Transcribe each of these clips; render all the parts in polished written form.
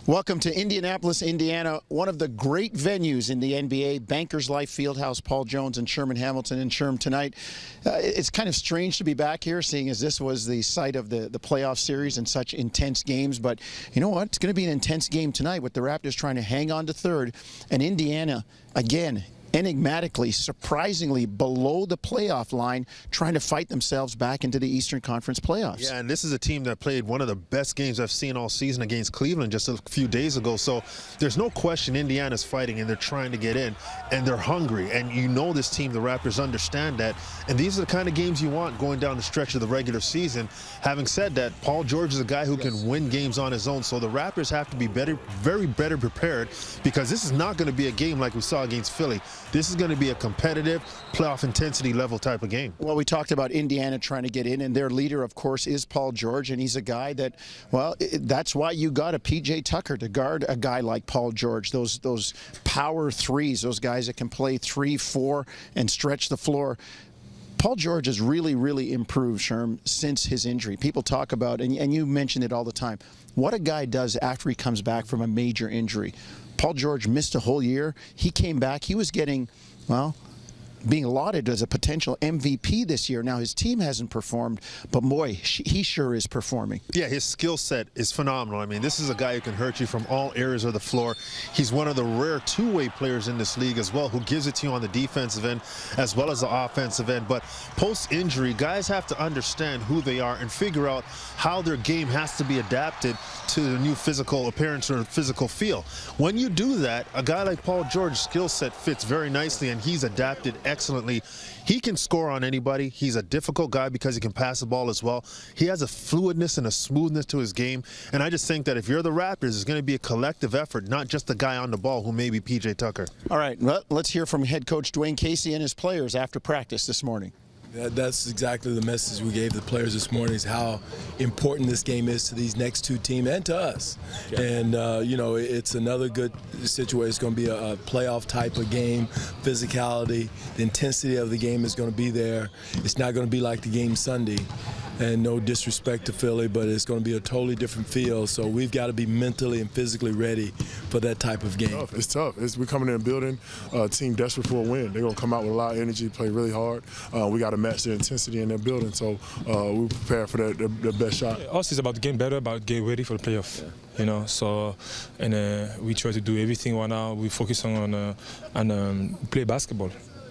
Welcome to Indianapolis, Indiana, one of the great venues in the NBA, Bankers Life Fieldhouse. Paul Jones and Sherman Hamilton. And Sherm, tonight, it's kind of strange to be back here, seeing as this was the site of the playoff series and such intense games. But you know what? It's going to be an intense game tonight with the Raptors trying to hang on to third. And Indiana, again, enigmatically, surprisingly below the playoff line, trying to fight themselves back into the Eastern Conference playoffs. Yeah, and this is a team that played one of the best games I've seen all season against Cleveland just a few days ago. So there's no question Indiana's fighting and they're trying to get in and they're hungry. And you know this team, the Raptors, understand that. And these are the kind of games you want going down the stretch of the regular season. Having said that, Paul George is a guy who can win games on his own. So the Raptors have to be very better prepared, because this is not going to be a game like we saw against Philly. This is going to be a competitive, playoff intensity level type of game. Well, we talked about Indiana trying to get in, and their leader, of course, is Paul George, and he's a guy that, well, that's why you got a P.J. Tucker to guard a guy like Paul George. Those power threes, those guys that can play 3, 4, and stretch the floor. Paul George has really improved, Sherm, since his injury. People talk about, and you mention it all the time, what a guy does after he comes back from a major injury. Paul George missed a whole year. He came back. He was getting, well, being lauded as a potential MVP this year. Now, his team hasn't performed, but boy, he sure is performing. Yeah, his skill set is phenomenal. I mean, this is a guy who can hurt you from all areas of the floor. He's one of the rare two-way players in this league as well, who gives it to you on the defensive end as well as the offensive end. But post-injury, guys have to understand who they are and figure out how their game has to be adapted to the new physical appearance or physical feel. When you do that, a guy like Paul George's skill set fits very nicely, and he's adapted excellently. He can score on anybody. He's a difficult guy because he can pass the ball as well. He has a fluidness and a smoothness to his game, and I just think that if you're the Raptors, it's going to be a collective effort, not just the guy on the ball who may be P.J. Tucker. All right, well, let's hear from head coach Dwayne Casey and his players after practice this morning. That's exactly the message we gave the players this morning, is how important this game is to these next two teams and to us. Yeah. And, you know, it's another good situation. It's going to be a playoff type of game, physicality. The intensity of the game is going to be there. It's not going to be like the game Sunday. And no disrespect to Philly, but it's going to be a totally different feel. So we've got to be mentally and physically ready for that type of game. It's tough. We're coming in and building a team desperate for a win. They're going to come out with a lot of energy, play really hard. We got to match their intensity in their building. So we're prepared for the best shot. Us is about getting better, about getting ready for the playoff. Yeah. You know, so we try to do everything right now. We focus on play basketball.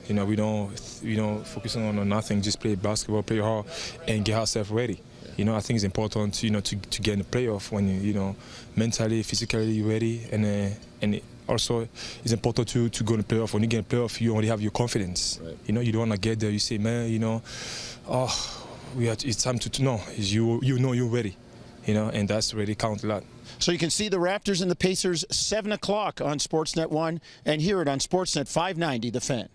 You know, we don't focus on nothing. Just play basketball, play hard, and get ourselves ready. You know, I think it's important, you know, to get in the playoff when you know, mentally, physically ready, and also it's important to go in the playoff. When you get in the playoff, you only have your confidence. Right. You know, you don't want to get there. You say, man, you know, oh, it's time to know. You know you're ready. You know, and that's really count a lot. So you can see the Raptors and the Pacers 7 o'clock on Sportsnet 1, and hear it on Sportsnet 590, The Fan.